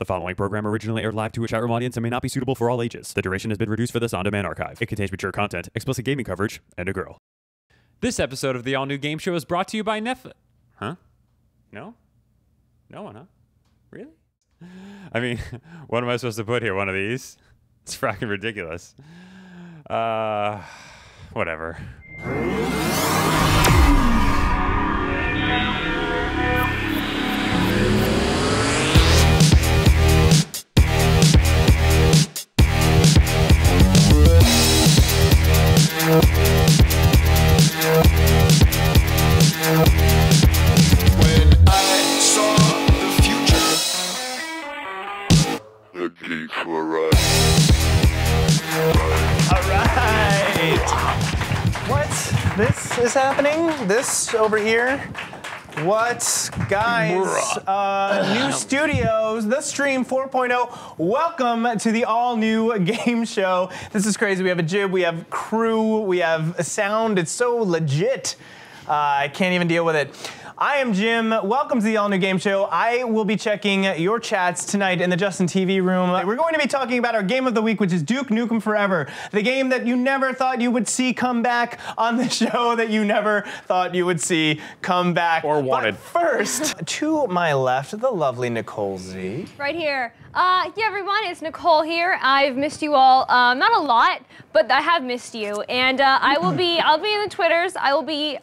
The following program originally aired live to a chat room audience and may not be suitable for all ages. The duration has been reduced for this on-demand archive. It contains mature content, explicit gaming coverage, and a girl. This episode of the all-new game show is brought to you by Huh? No? No one, huh? Really? I mean, what am I supposed to put here? One of these? It's fracking ridiculous. Whatever. This is happening. This over here. What, guys? New studios, the Stream 4.0. Welcome to the all-new game show. This is crazy. We have a jib, we have crew, we have a sound. It's so legit. I can't even deal with it. I am Jim. Welcome to the all-new game show. I will be checking your chats tonight in the Justin TV room. We're going to be talking about our game of the week, which is Duke Nukem Forever, the game that you never thought you would see come back on the show that you never thought you would see come back. Or wanted. But first, to my left, the lovely Nicole Z. Right here. Yeah, everyone, it's Nicole here. I've missed you all, not a lot, but I have missed you. And I'll be in the Twitters. I will be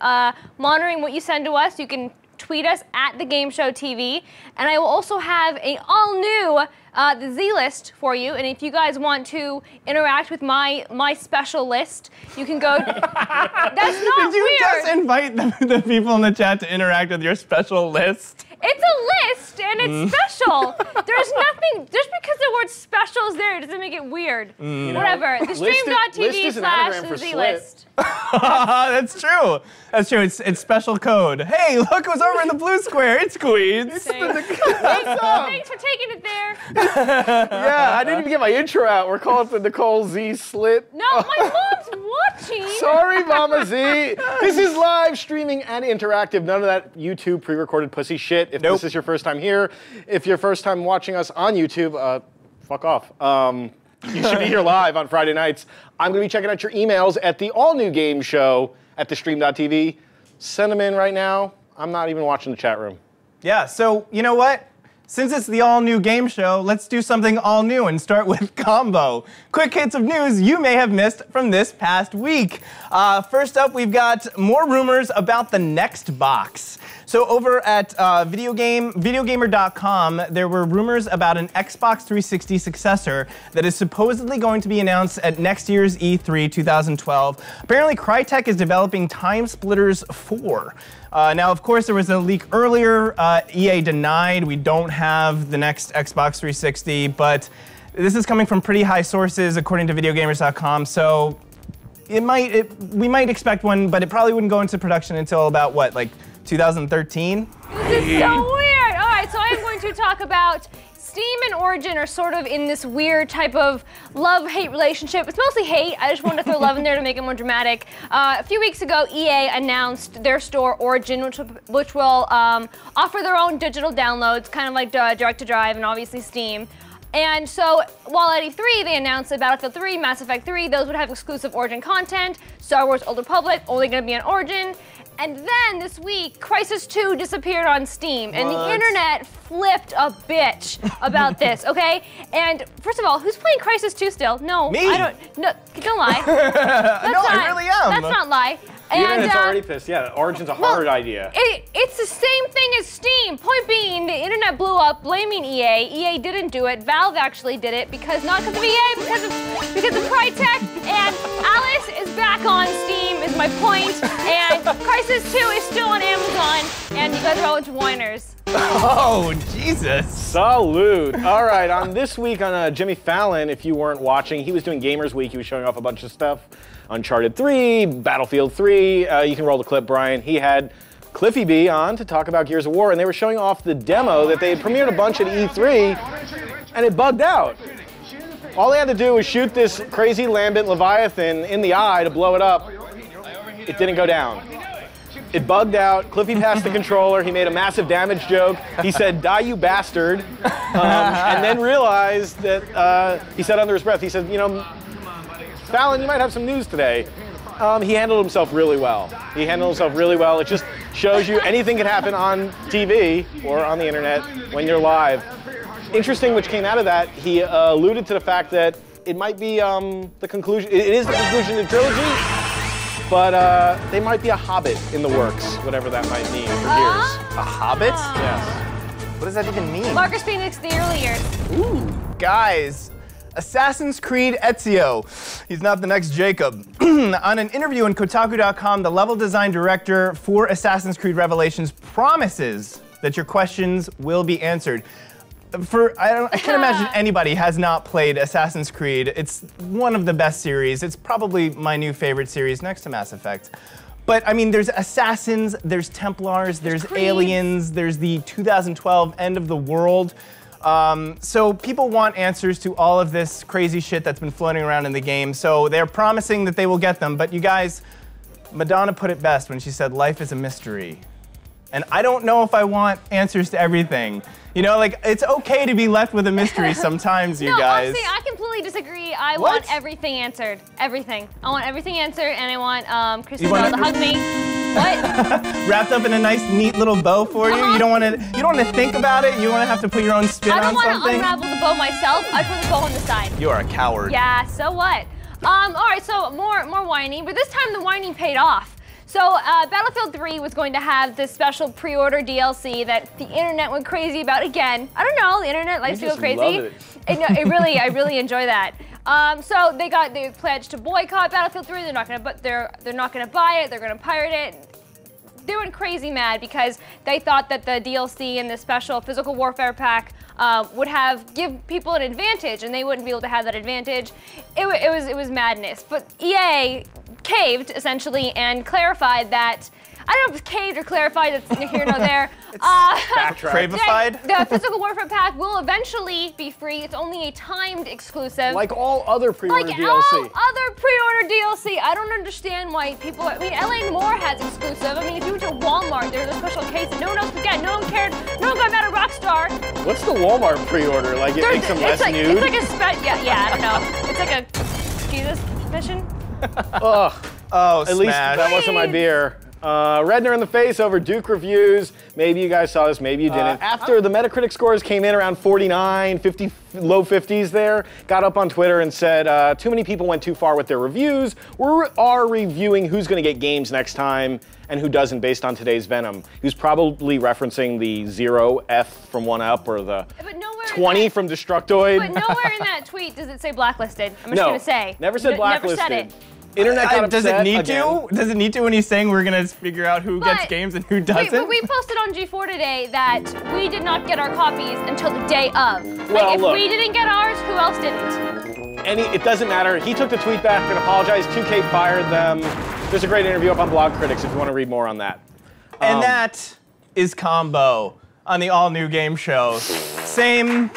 monitoring what you send to us. You can tweet us at the Game Show TV, and I will also have an all-new the Z list for you. And if you guys want to interact with my special list, you can go. That's not weird. Did you just invite the people in the chat to interact with your special list? It's a list, and it's special. There's nothing, just because the word special is there, it doesn't make it weird. Whatever. The stream.tv/Z-list. That's true. That's true. It's special code. Hey, look who's over in the blue square. It's Queens. Thanks for taking it there. Yeah, I didn't even get my intro out. We're calling it the Nicole Z Slit. No, my mom's watching. Sorry, Mama Z. This is live streaming and interactive. None of that YouTube pre-recorded pussy shit. If this is your first time here, if you're first time watching us on YouTube, fuck off. You should be here live on Friday nights. I'm going to be checking out your emails at the all-new game show at thestream.tv. Send them in right now. I'm not even watching the chat room. Yeah, so you know what? Since it's the all-new game show, let's do something all-new and start with Combo. Quick hits of news you may have missed from this past week. First up, we've got more rumors about the next box. So over at videogamer.com, there were rumors about an Xbox 360 successor that is supposedly going to be announced at next year's E3 2012. Apparently, Crytek is developing Time Splitters 4. Now, of course, there was a leak earlier. EA denied we don't have the next Xbox 360, but this is coming from pretty high sources, according to videogamers.com. So we might expect one, but it probably wouldn't go into production until about what, like 2013? This is so weird. All right, so I am going to talk about Steam and Origin are sort of in this weird type of love-hate relationship. It's mostly hate. I just wanted to throw love in there to make it more dramatic. A few weeks ago, EA announced their store, Origin, which will offer their own digital downloads, kind of like Direct to Drive and obviously Steam. And so, while at E3 they announced that Battlefield 3, Mass Effect 3, those would have exclusive Origin content. Star Wars Old Republic, only going to be on Origin. And then this week, Crysis 2 disappeared on Steam, and the internet flipped a bitch about this, okay? And first of all, who's playing Crysis 2 still? No, me. I don't. No, don't lie. I really am. That's not lie. The internet's already pissed. Yeah, Origin's a hard idea. It's the same thing as Steam. Point being, the internet blew up blaming EA. EA didn't do it. Valve actually did it because not because of EA, because of Crytek. And Alice is back on Steam, is my point. And Crysis 2 is still on Amazon. And you guys are all a bunch of whiners. Oh, Jesus. Salute. All right, on this week on Jimmy Fallon, if you weren't watching, he was doing Gamers Week. He was showing off a bunch of stuff. Uncharted 3, Battlefield 3. You can roll the clip, Brian. He had Cliffy B on to talk about Gears of War, and they were showing off the demo that they had premiered a bunch at E3, and it bugged out. All they had to do was shoot this crazy lambent Leviathan in the eye to blow it up. It didn't go down. It bugged out. Cliffy passed the controller. He made a massive damage joke. He said, "Die, you bastard," and then realized that he said under his breath, he said, "You know, Fallon, you might have some news today." He handled himself really well. It just shows you anything can happen on TV or on the internet when you're live. Interesting, which came out of that, he alluded to the fact that it might be the conclusion. It is the conclusion of the trilogy, but they might be a Hobbit in the works, whatever that might mean for years. A Hobbit? Yes. What does that even mean? Marcus Phoenix, the early years. Ooh, guys. Assassin's Creed Ezio. He's not the next Jacob. On an interview in Kotaku.com, the level design director for Assassin's Creed Revelations promises that your questions will be answered. I can't imagine anybody has not played Assassin's Creed. It's one of the best series. It's probably my new favorite series next to Mass Effect. But I mean, there's Assassins, there's Templars, there's Aliens, there's the 2012 End of the World. So people want answers to all of this crazy shit that's been floating around in the game. So they're promising that they will get them. But you guys, Madonna put it best when she said, life is a mystery. And I don't know if I want answers to everything. You know, like, it's okay to be left with a mystery sometimes, you guys. No, honestly, I completely disagree. I want everything answered. Everything. I want everything answered, and I want Kristen Bell to hug me. What? Wrapped up in a nice, neat little bow for you. You don't want to think about it. You want to have to put your own spin on something. I don't want to unravel the bow myself. I put the bow on the side. You are a coward. Yeah. So what? All right. So more whining, but this time the whining paid off. So Battlefield 3 was going to have this special pre-order DLC that the internet went crazy about again. I don't know, the internet likes to go crazy. Love it. I really enjoy that. So they pledged to boycott Battlefield 3. They're not going to buy it. They're going to pirate it. They went crazy mad because they thought that the DLC and the special physical warfare pack would give people an advantage, and they wouldn't be able to have that advantage. It was madness. But EA caved, essentially, and clarified that, I don't know if it's caved or clarified, it's neither here nor there. Cravified? The physical warfare pack will eventually be free. It's only a timed exclusive. Like all other pre-order DLC. All other pre-order DLC. I don't understand why people, I mean, LA Noire has exclusive. I mean, if you went to Walmart, there's a special case that no one else could get. No one cared. No one got mad at Rockstar. What's the Walmart pre-order? Like, it makes them less nude? It's like a yeah, I don't know. It's like a Jesus mission. Ugh. Oh, At least that wasn't my beer. Redner in the face over Duke reviews. Maybe you guys saw this, maybe you didn't. After the Metacritic scores came in around 49, 50, low 50s there, got up on Twitter and said, too many people went too far with their reviews. We are reviewing who's going to get games next time and who doesn't based on today's Venom. He was probably referencing the 0F from 1UP or the 20 from Destructoid. But nowhere in that tweet does it say blacklisted. I'm just going to say. Never said blacklisted. Never said it. Internet got does upset it need again. to? Does it need to when he's saying we're gonna figure out who gets games and who doesn't? We posted on G4 today that we did not get our copies until the day of. Well, if look, we didn't get ours, who else didn't? It doesn't matter. He took the tweet back and apologized. 2K fired them. There's a great interview up on Blog Critics if you want to read more on that. And that is Combo on the all-new game show. Same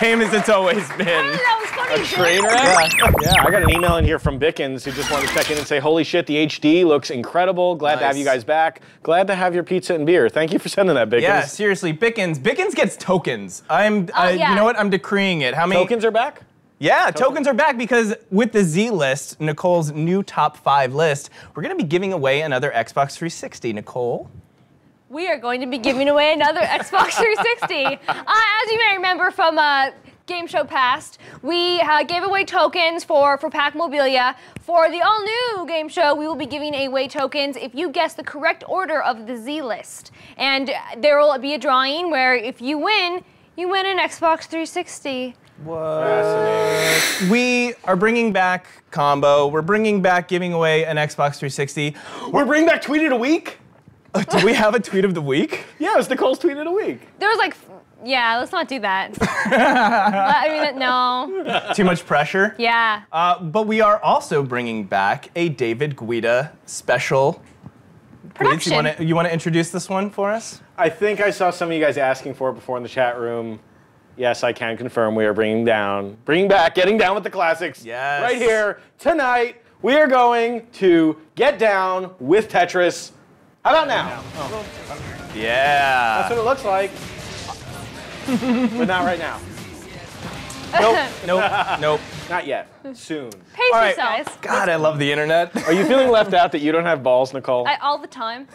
as it's always been. That was funny. A train wreck? Yeah, I got an email in here from Bickens who just wanted to check in and say, holy shit, the HD looks incredible. Glad to have you guys back. Glad to have your pizza and beer. Thank you for sending that, Bickens. Yeah, seriously, Bickens. Bickens gets tokens. You know what? I'm decreeing it. How many tokens are back? Yeah, tokens are back because with the Z list, Nicole's new top 5 list, we're going to be giving away another Xbox 360. Nicole? We are going to be giving away another Xbox 360. As you may remember from Game Show Past, we gave away tokens for Pack Mobilia. For the all-new Game Show, we will be giving away tokens if you guess the correct order of the Z list. And there will be a drawing where if you win an Xbox 360. What? Fascinating. We are bringing back Combo. We're bringing back giving away an Xbox 360. We're bringing back Tweet of the Week? Do we have a tweet of the week? Yeah, it was Nicole's tweet of the week. There was yeah, let's not do that. I mean, no. Too much pressure? Yeah. But we are also bringing back a David Guida special. Production. Please, you want to introduce this one for us? I think I saw some of you guys asking for it before in the chat room. Yes, I can confirm we are bringing back Getting Down with the Classics. Yes. Right here, tonight, we are going to get down with Tetris How about now? Yeah. That's what it looks like. But not right now. Nope. Not yet. Soon. Pace All right. yourselves. God, I love the internet. Are you feeling left out that you don't have balls, Nicole? All the time.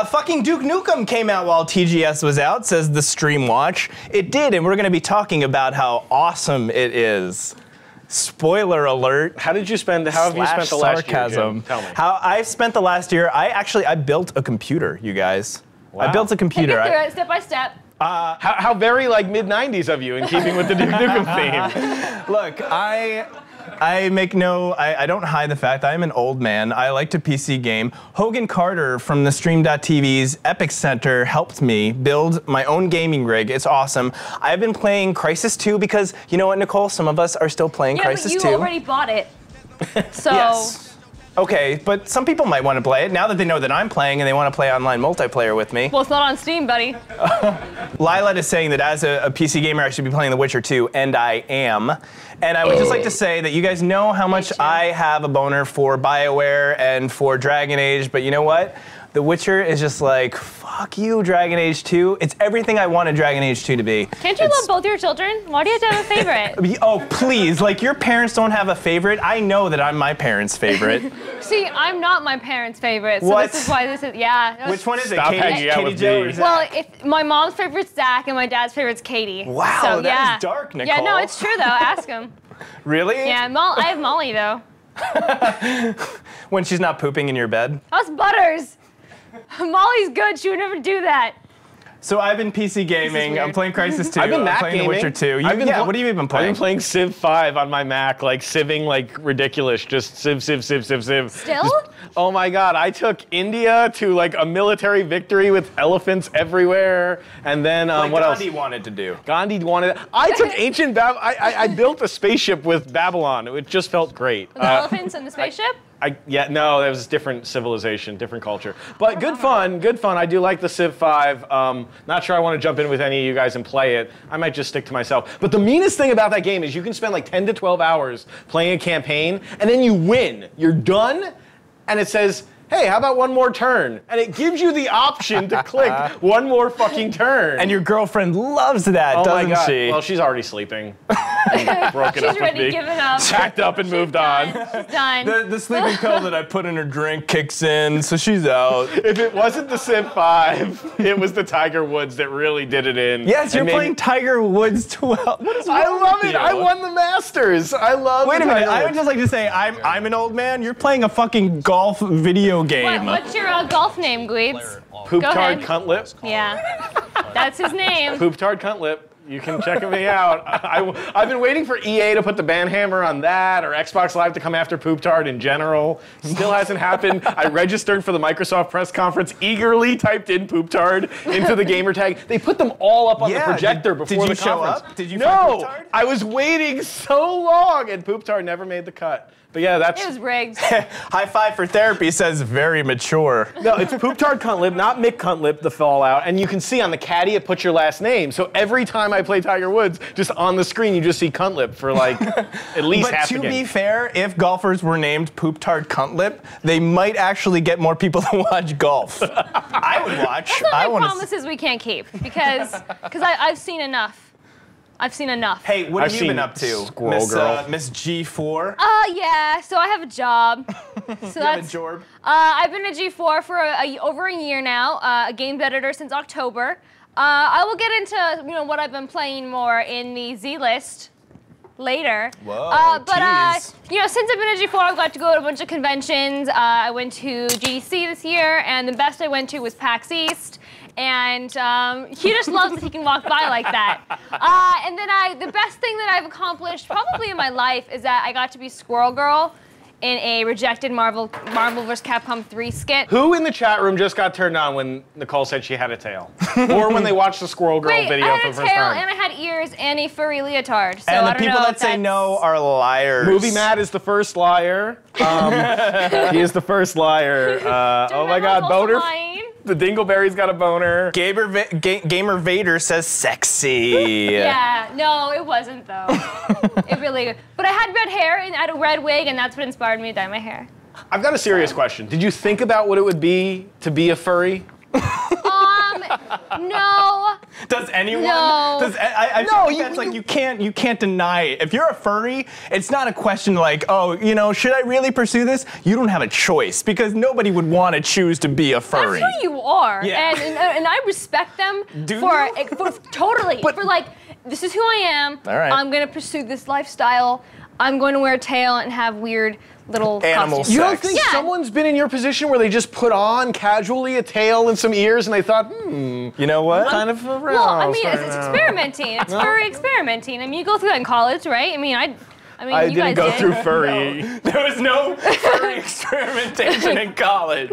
Fucking Duke Nukem came out while TGS was out, says the Stream Watch. It did, and we're going to be talking about how awesome it is. Spoiler alert. How have you spent the last year, Jim? Tell me. How I've spent the last year, I built a computer, you guys. Wow. I built a computer. Take it through it, step by step. How very like mid-90s of you in keeping with the Duke Nukem theme. Look, I don't hide the fact I am an old man. I like to PC game. Hogan Carter from the Stream.tv's Epic Center helped me build my own gaming rig. It's awesome. I've been playing Crysis 2 because, you know what, Nicole? Some of us are still playing Crysis 2. Yeah, but you already bought it. So. Yes. Okay, but some people might want to play it now that they know that I'm playing and they want to play online multiplayer with me. Well, it's not on Steam, buddy. Lila is saying that as a PC gamer, I should be playing The Witcher 2, and I am. And I would just like to say that you guys know how much I have a boner for BioWare and for Dragon Age, but you know what? The Witcher is just like, fuck you, Dragon Age 2. It's everything I wanted Dragon Age 2 to be. Can't you love both your children? Why do you have to have a favorite? Oh, please. Like, your parents don't have a favorite. I know that I'm my parents' favorite. See, I'm not my parents' favorite, so What? this is why this is, yeah. Which one is it? Stop hanging out Katie with Jo me. or Zach? Well, if my mom's favorite's Zach and my dad's favorite's Katie. Wow, so, that yeah. is dark, Nicole. Yeah, no, it's true though. Ask him. Really? Yeah, I have Molly though. When she's not pooping in your bed? How's Butters? Molly's good. She would never do that. So I've been PC gaming. weird. I'm playing Crysis 2. I've been I'm Mac playing gaming. The Witcher 2. What What have you been playing? I've been playing Civ 5 on my Mac, like civing like ridiculous, just civ. Still? Oh my God, I took India to like a military victory with elephants everywhere, and then Like what else? Gandhi wanted to do. Gandhi wanted. I took ancient I built a spaceship with Babylon. It just felt great. The elephants and the spaceship? No, that was a different civilization, different culture. But good fun, good fun. I do like the Civ 5. Not sure I want to jump in with any of you guys and play it. I might just stick to myself. But the meanest thing about that game is you can spend like 10 to 12 hours playing a campaign, and then you win. You're done, and it says, hey, how about one more turn? And it gives you the option to click one more fucking turn. And your girlfriend loves that, oh doesn't my God. she? Well, she's already sleeping. Broken She's up with ready, me. given up. Packed up and moved on. She's done. The sleeping pill that I put in her drink kicks in, so she's out. If it wasn't the Civ 5, it was the Tiger Woods that really did it in. Yes, you're And made- playing Tiger Woods 12. What is I wrong love with it. you? I won the Masters. I love Wait the a minute. Tiger I would Woods. just like to say I'm an old man. You're playing a fucking golf video game. What's your golf name, Gweeds? Poop Go Tard ahead. Cuntlip. Yeah. That's his name. Poop Tard Cuntlip. You can check me out. I've been waiting for EA to put the banhammer on that, or Xbox Live to come after Poop Tard in general. Still hasn't happened. I registered for the Microsoft press conference, eagerly typed in Poop Tard into the gamer tag. They put them all up on the Yeah, projector did before you the show conference. up? Did you find Poop No, Tard? I was waiting so long, and Poop Tard never made the cut. But yeah, that's. It was rigged. High Five for Therapy says very mature. No, it's Poop Tard Cuntlip, not Mick Cuntlip, the Fallout. And you can see on the caddy, it puts your last name. So every time I play Tiger Woods, just on the screen, you just see Cuntlip for like at least But half to the be game. fair, if golfers were named Poop Tard Cuntlip, they might actually get more people to watch golf. I would watch. That's not I my want to. promises we can't keep because I've seen enough. I've seen enough. Hey, what I've have you been seen up to, Squirrel Girl. Miss G4? Yeah, so I have a job. So You have a that's job? I've been a G4 for over a year now, a games editor since October. I will get into what I've been playing more in the Z list later. Whoa, but since I've been a G4, I've got to go to a bunch of conventions. I went to GDC this year, and the best I went to was PAX East. And he just loves that he can walk by like that. And then the best thing that I've accomplished probably in my life is that I got to be Squirrel Girl in a rejected Marvel vs. Capcom 3 skit. Who in the chat room just got turned on when Nicole said she had a tail? Or when they watched the Squirrel Girl Wait, video I for had the a first tail time? and I had ears and a furry leotard. So And I the don't people know that if say that's- no are liars. Movie Matt is the first liar. He is the first liar. Oh my God, Everyone's also boner. lying. The Dingleberry's got a boner. Gamer Vader says sexy. Yeah, no, it wasn't though. It really. But I had red hair and I had a red wig, and that's what inspired me to dye my hair. I've got a serious question. Did you think about what it would be to be a furry? No. Does anyone? No. I feel like that's like you can't deny it. If you're a furry, it's not a question like, oh, you know, should I really pursue this? You don't have a choice because nobody would want to choose to be a furry. That's who you are, Yeah. and I respect them Do for you? totally But- for like this is who I am. All right. I'm gonna pursue this lifestyle. I'm going to wear a tail and have weird little Animal costumes. You don't Sex. think Yeah. someone's been in your position where they just put on casually a tail and some ears and they thought, You know what? kind of aroused Well, I mean, right it's now. experimenting. It's furry experimenting. I mean, you go through that in college, right? I mean, I you didn't guys go did. through furry. There was no furry experimentation in college.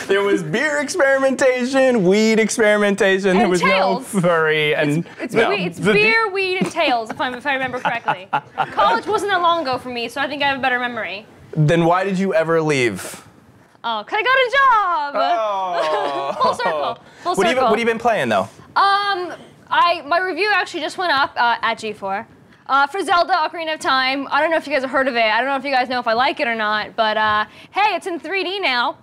There was beer experimentation, weed experimentation. There And was tails. no furry and It's, no. it's beer, weed, and tails, if I remember correctly. College wasn't that long ago for me, so I think I have a better memory. Then why did you ever leave? Oh, 'cause I got a job. Oh. Full circle. Full What circle. have you been playing though? My review actually just went up at G4. For Zelda Ocarina of Time. I don't know if you guys have heard of it. I don't know if you guys know if I like it or not, but hey, it's in 3D now.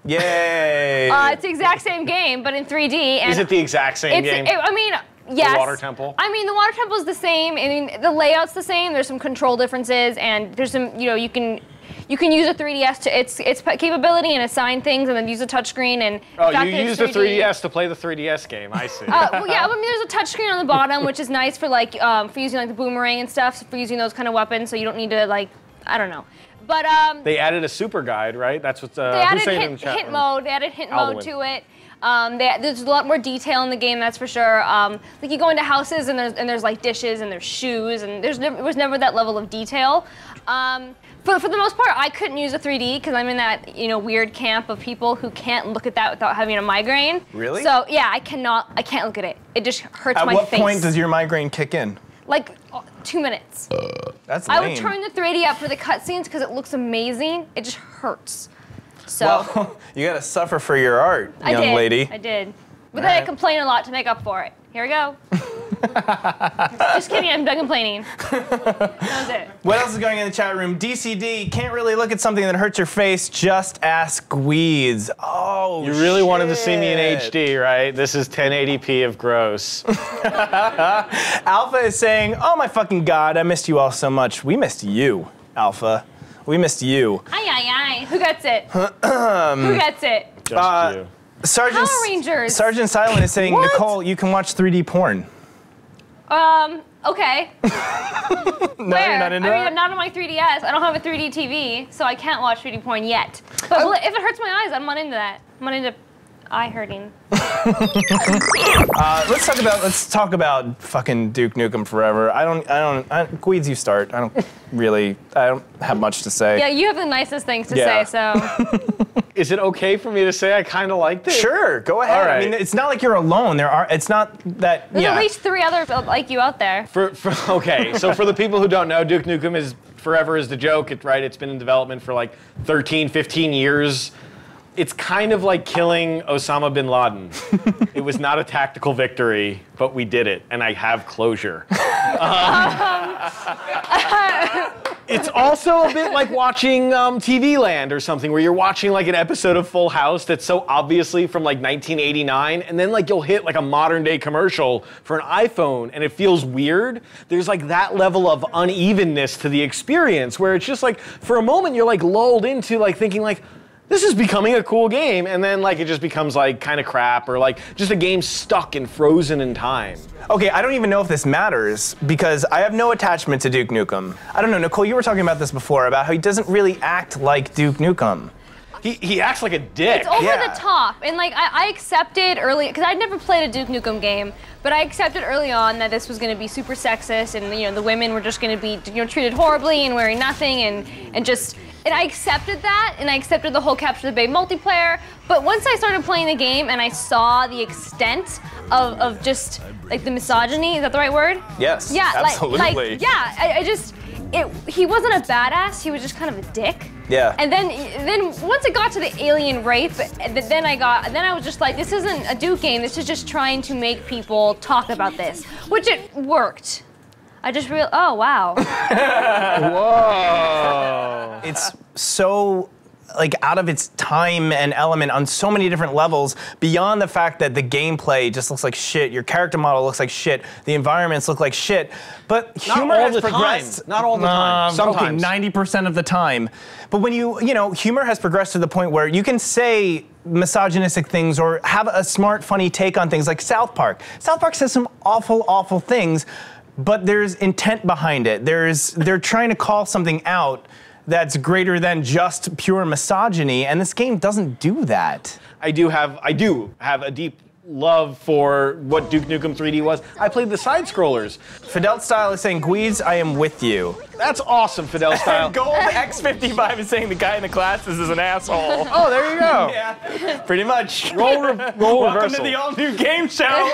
Yay! It's the exact same game, but in 3D. And Is it the exact same game? Yes. water temple? I mean, the water temple is the same. I mean, the layout's the same. There's some control differences, and there's some, you can use a 3DS to its capability and assign things, and then use a touchscreen. And Oh, the fact you that it's used the 3D 3DS to play the 3DS game. I see. well, yeah, I mean, there's a touchscreen on the bottom, which is nice for like for using like the boomerang and stuff, so for using those kind of weapons. So you don't need to like, I don't know, but They added a super guide, right? That's what they who's added saying it in the hint, chat hint room? mode. They added hint Alduin. mode to it. There's a lot more detail in the game, that's for sure. Like you go into houses and there's like dishes and there's shoes and it was never that level of detail. For the most part, I couldn't use a 3D because I'm in that weird camp of people who can't look at that without having a migraine. Really? So yeah, I can't look at it. It just hurts At my what face. point does your migraine kick in? Like 2 minutes. That's lame. I would turn the 3D up for the cutscenes because it looks amazing. It just hurts. So Well, you gotta suffer for your art, I young did. lady. I did. But then I Alright. complain a lot to make up for it. Here we go. Just kidding, I'm done complaining. That was it. What else is going in the chat room? DCD, can't really look at something that hurts your face, just ask Weeds. Oh, You really wanted to see me in shit. HD, right? This is 1080p of gross. Alpha is saying, oh my fucking god, I missed you all so much. We missed you, Alpha. We missed you. Aye, aye, aye. Who gets it? Who gets it? Just you. Sergeant, Power Rangers. Sergeant Silent is saying, What? Nicole, you can watch 3D porn. Okay. No, Where? you're not into I mean, that? not on my 3DS. I don't have a 3D TV, so I can't watch 3D porn yet. But if it hurts my eyes, I'm not into that. I'm not into eye hurting. Let's talk about fucking Duke Nukem Forever. Gweeds, you start. I don't have much to say. Yeah, you have the nicest things to Yeah. say, so. Is it okay for me to say I kind of liked it? Sure, go ahead. All right. I mean, it's not like you're alone. It's not that, There's yeah. at least 3 others like you out there. Okay, so for the people who don't know, Duke Nukem is Forever is the joke, right? It's been in development for like 13, 15 years. It's kind of like killing Osama bin Laden. It was not a tactical victory, but we did it, and I have closure. It's also a bit like watching TV Land or something, where you're watching like an episode of Full House that's so obviously from like 1989, and then like you'll hit like a modern day commercial for an iPhone, and it feels weird. There's like that level of unevenness to the experience, where it's just like for a moment you're like lulled into like thinking like, this is becoming a cool game, and then like it just becomes like kind of crap, or like just a game stuck and frozen in time. Okay, I don't even know if this matters because I have no attachment to Duke Nukem. I don't know, Nicole, you were talking about this before, about how he doesn't really act like Duke Nukem. He acts like a dick. It's over Yeah. the top, and like I accepted early, because I'd never played a Duke Nukem game, but I accepted early on that this was going to be super sexist, and the women were just going to be treated horribly and wearing nothing, and I accepted that, and I accepted the whole Capture the Babe multiplayer. But once I started playing the game and I saw the extent of just like the misogyny, is that the right word? Yes, Yeah, absolutely. he wasn't a badass. He was just kind of a dick. Yeah. And then once it got to the alien rape, then I was just like, this isn't a Duke game. This is just trying to make people talk about this, which it worked. I just oh wow. Whoa. It's so like out of its time and element on so many different levels, beyond the fact that the gameplay just looks like shit, your character model looks like shit, the environments look like shit, but humor has progressed. Not all the time. Sometimes. Okay, 90% of the time. But when humor has progressed to the point where you can say misogynistic things or have a smart, funny take on things like South Park. South Park says some awful, awful things, but there's intent behind it. They're trying to call something out that's greater than just pure misogyny, and this game doesn't do that. I do have a deep love for what Duke Nukem 3D was. I played the side scrollers. Fidel Style is saying, Guides, I am with you. That's awesome, Fidel Style. Gold X55 is saying the guy in the classes is an asshole. Oh, there you go. Yeah, pretty much. Roll Welcome reversal. to the all-new game show.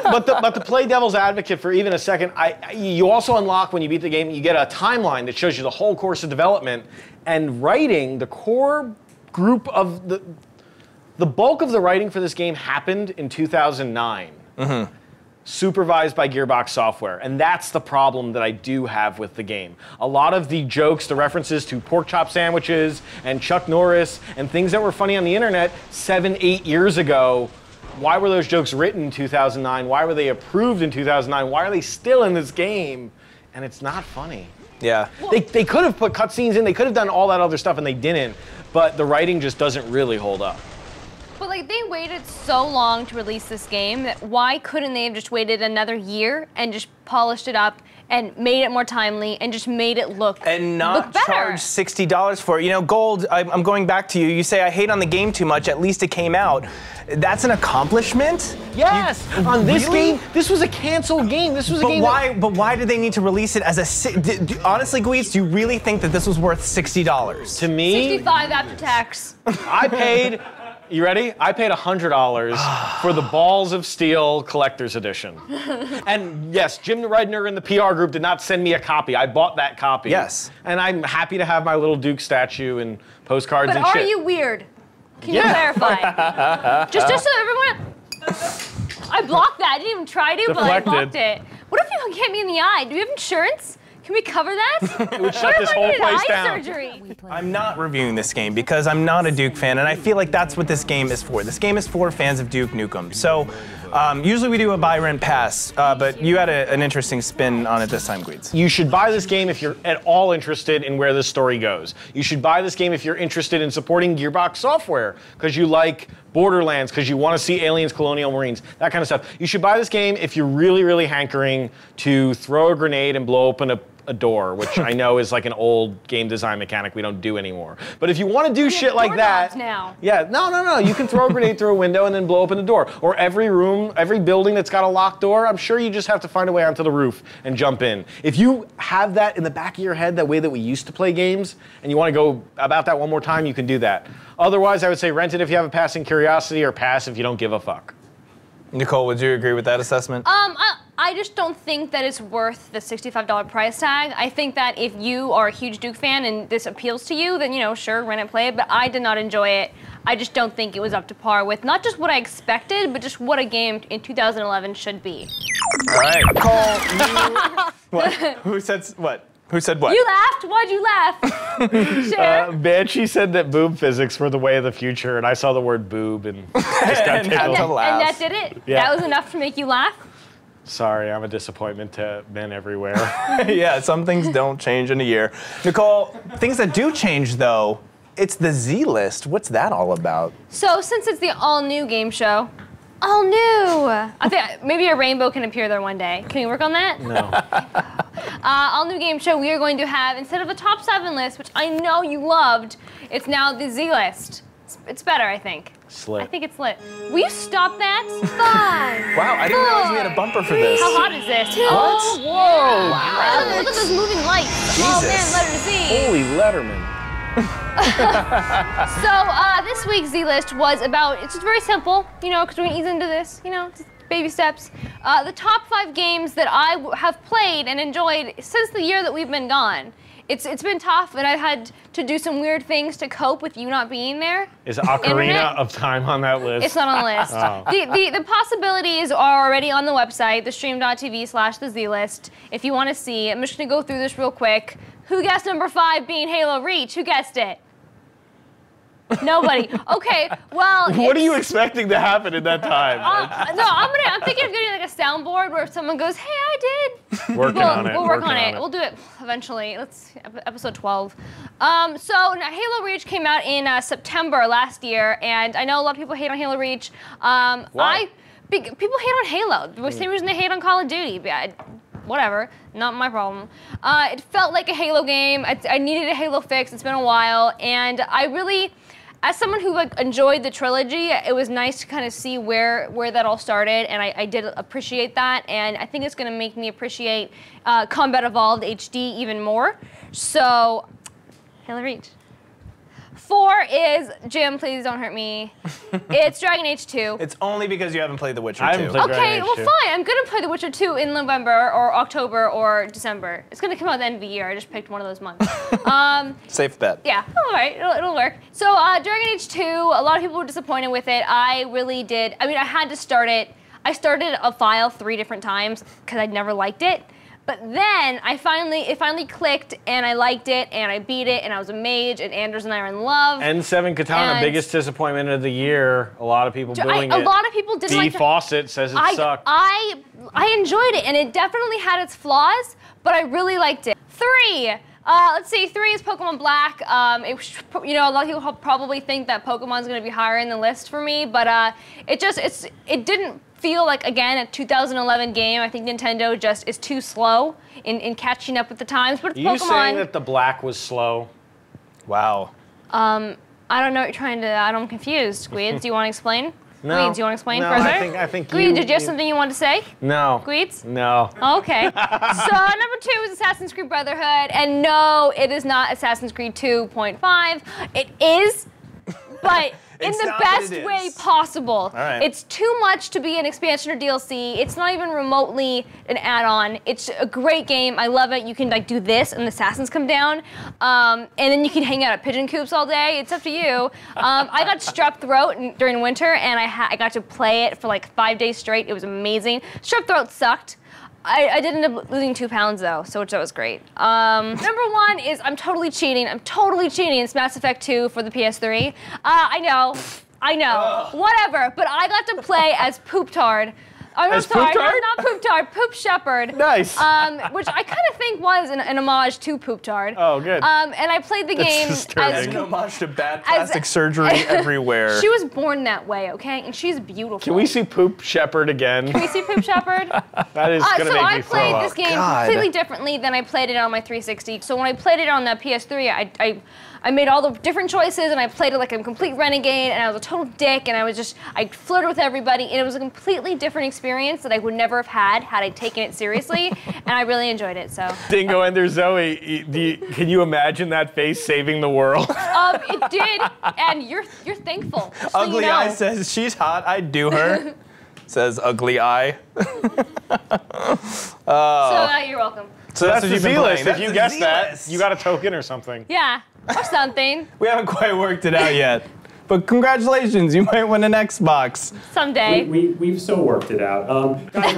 but to play devil's advocate for even a second, you also unlock, when you beat the game, you get a timeline that shows you the whole course of development. And writing, the core group of the bulk of the writing for this game happened in 2009. Mm-hmm. Supervised by Gearbox Software, and that's the problem that I do have with the game. A lot of the jokes, the references to pork chop sandwiches and Chuck Norris and things that were funny on the internet 7-8 years ago, why were those jokes written in 2009? Why were they approved in 2009? Why are they still in this game? And it's not funny. Yeah. They could have put cutscenes in, they could have done all that other stuff, and they didn't, but the writing just doesn't really hold up. But like, they waited so long to release this game that why couldn't they have just waited another year and just polished it up and made it more timely and just made it look and not better? Charge $60 for it. You know, Gold, I'm going back to you. You say I hate on the game too much. At least it came out. That's an accomplishment? Yes. On this game, this was a canceled game. This was a game. But why did they need to release it as a? Honestly, Guides, do you really think that this was worth $60? To me, $65 after tax. I paid. You ready? I paid $100 for the Balls of Steel Collector's Edition. And yes, Jim Redner and the PR group did not send me a copy. I bought that copy. Yes. And I'm happy to have my little Duke statue and postcards and shit. But are you weird? Can you clarify? just so everyone... I blocked that. I didn't even try to, but I blocked it. What if you hit me in the eye? Do we have insurance? Can we cover that? It would shut this whole place down. Surgery? I'm not reviewing this game because I'm not a Duke fan, and I feel like that's what this game is for. This game is for fans of Duke Nukem. So usually we do a buy, rent, pass, but you had an interesting spin on it this time, Guides. You should buy this game if you're at all interested in where this story goes. You should buy this game if you're interested in supporting Gearbox Software, because you like Borderlands, because you want to see Aliens, Colonial Marines, that kind of stuff. You should buy this game if you're really, really hankering to throw a grenade and blow open a door, which I know is like an old game design mechanic we don't do anymore. But if you want to do shit like that, now. Yeah, no. You can throw a grenade through a window and then blow open the door. Or every room, every building that's got a locked door, I'm sure you just have to find a way onto the roof and jump in. If you have that in the back of your head, that way that we used to play games, and you want to go about that one more time, you can do that. Otherwise, I would say rent it if you have a passing curiosity, or pass if you don't give a fuck. Nicole, would you agree with that assessment? I just don't think that it's worth the $65 price tag. I think that if you are a huge Duke fan and this appeals to you, then, sure, rent it, play it, but I did not enjoy it. I just don't think it was up to par with not just what I expected, but just what a game in 2011 should be. All right, Cole, what? Who said what? Who said what? You laughed? Why'd you laugh? Share. Banshee said that boob physics were the way of the future, and I saw the word boob and just got tickled. to laugh. And that did it? Yeah. That was enough to make you laugh? Sorry, I'm a disappointment to men everywhere. Yeah, some things don't change in a year. Nicole, things that do change, though, it's the Z list. What's that all about? So, since it's the all-new game show, all new. I think maybe a rainbow can appear there one day. Can we work on that? No. All new game show, we are going to have, instead of a top 7 list, which I know you loved, it's now the Z list. It's better, I think. Slit. I think it's lit. Will you stop that? 5. Wow, I didn't realize we had a bumper for this. How hot is this? What? Oh, whoa. Wow. Look at those moving lights. Oh Jesus. man, letter Z. Holy Letterman. So this week's Z list was about, it's just very simple, because we're going to ease into this, just baby steps. The top 5 games that I have played and enjoyed since the year that we've been gone. It's been tough, and I've had to do some weird things to cope with you not being there. Is Ocarina of Time on that list? It's not on the list. Oh. The possibilities are already on the website, thestream.tv/thezlist. If you want to see, I'm just going to go through this real quick. Who guessed number 5 being Halo Reach? Who guessed it? Nobody. Okay, well. What are you expecting to happen in that time? No, I'm thinking of getting like a soundboard where if someone goes, "Hey, I did." Working on it. We'll work on it. We'll do it eventually. Let's episode 12. So now Halo Reach came out in September last year, and I know a lot of people hate on Halo Reach. Why? People hate on Halo. The same reason they hate on Call of Duty. Whatever, not my problem. It felt like a Halo game. I needed a Halo fix. It's been a while, and I really. As someone who enjoyed the trilogy, it was nice to kind of see where that all started, and I did appreciate that, and I think it's going to make me appreciate Combat Evolved HD even more. So, Halo Reach. 4 is, Jim, please don't hurt me. It's Dragon Age 2. It's only because you haven't played The Witcher 2. I haven't played Dragon Okay, Age well 2. fine. I'm gonna play The Witcher 2 in November or October or December. It's gonna come out at the end of the year. I just picked one of those months. Safe bet. Yeah, all right, it'll work. So Dragon Age 2, a lot of people were disappointed with it. I really did. I mean, I had to start it. I started a file 3 different times because I'd never liked it. But then it finally clicked, and I liked it, and I beat it, and I was a mage, and Anders and I are in love. N7 Katana, And- biggest disappointment of the year. A lot of people booing it. A lot of people didn't like it. Fawcett says it sucked. I enjoyed it, and it definitely had its flaws, but I really liked it. 3. Let's see, 3 is Pokemon Black. A lot of people probably think that Pokemon's going to be higher in the list for me, but it didn't feel like, again, a 2011 game. I think Nintendo just is too slow in catching up with the times. But it's Are you Pokemon. saying that the Black was slow? Wow. I don't know what you're trying to. I'm confused. Guides, do you want to explain? No. Guides, do you want to explain No, further? I think Guides, did you have something you wanted to say? No. Guides? No. Okay. So number 2 is Assassin's Creed Brotherhood, and no, it is not Assassin's Creed 2.5. It is, but in It's the not, best but it way is. possible. All right. It's too much to be an expansion or DLC. It's not even remotely an add-on. It's a great game. I love it. You can do this, and the assassins come down, and then you can hang out at pigeon coops all day. It's up to you. I got strep throat during winter, and I got to play it for 5 days straight. It was amazing. Strep throat sucked. I did end up losing 2 pounds though, so that was great. Number 1 is I'm totally cheating. It's Mass Effect 2 for the PS3. I know, whatever. But I got to play as Poop Tard. I'm sorry, not Poop Tard, Poop Shepherd. Nice. Which I kind of think was an homage to Poop Tard. Oh, good. And I played the game disturbing. as An homage to bad plastic surgery everywhere. She was born that way, okay? And she's beautiful. Can we see Poop Shepherd again? Can we see Poop Shepherd? That is going to So make I me throw played up. this game God. completely differently than I played it on my 360. So when I played it on the PS3, I made all the different choices, and I played it like a complete renegade, and I was a total dick, and I flirted with everybody, and it was a completely different experience that I would never have had I taken it seriously, and I really enjoyed it. So Dingo Ender Zoe, can you imagine that face saving the world? it did, and you're thankful. Just so Ugly you know. Eye says she's hot. I'd do her. Says Ugly Eye. So you're welcome. So that's what the you've been Z-list. playing. If you That's guessed the that, Z-list. you got a token or something. Yeah, or something. We haven't quite worked it out yet. But congratulations, you might win an Xbox. Someday. We've so worked it out. Guys,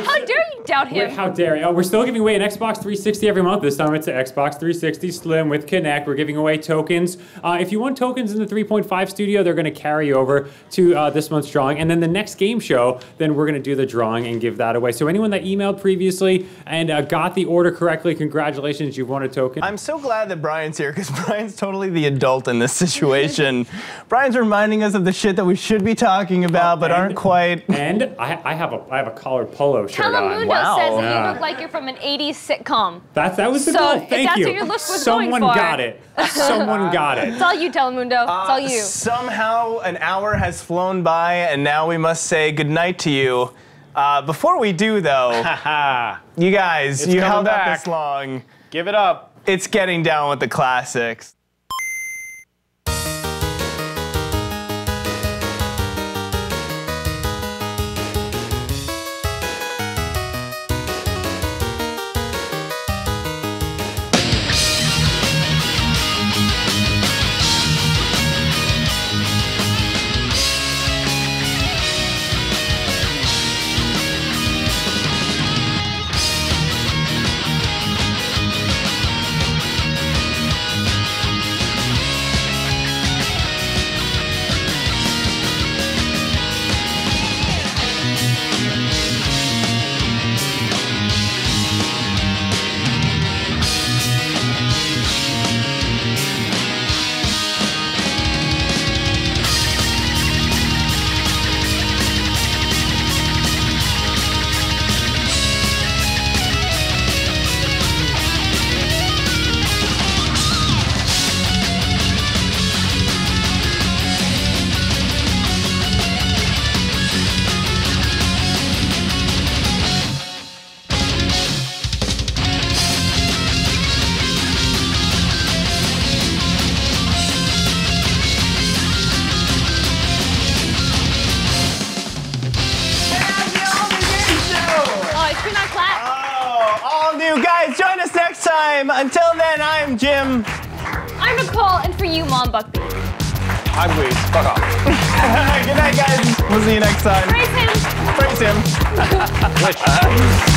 How dare you doubt him? how dare you? We're still giving away an Xbox 360 every month. This time it's an Xbox 360 Slim with Kinect. We're giving away tokens. If you want tokens in the 3.5 studio, they're going to carry over to this month's drawing. And then the next game show, then we're going to do the drawing and give that away. So anyone that emailed previously and got the order correctly, congratulations, you've won a token. I'm so glad that Brian's here because Brian's totally the adult in this situation. Brian's reminding us of the shit that we should be talking about but aren't quite. And I have a collared polo shirt on. Telemundo Wow. says that Yeah. you look like you're from an 80s sitcom. That was the So, goal. if Thank that's you. what your look was Someone going for. got it. Someone got it. It's all you, Telemundo. It's all you. Somehow an hour has flown by and now we must say goodnight to you. Before we do though, Haha. you guys, It's you coming held out back. this long. Give it up. It's getting down with the classics. next time. Until then, I'm Jim. I'm Nicole, and for you, Mom Buckbeak. I'm Weez. Fuck off. Good night, guys. We'll see you next time. Praise him. Praise him.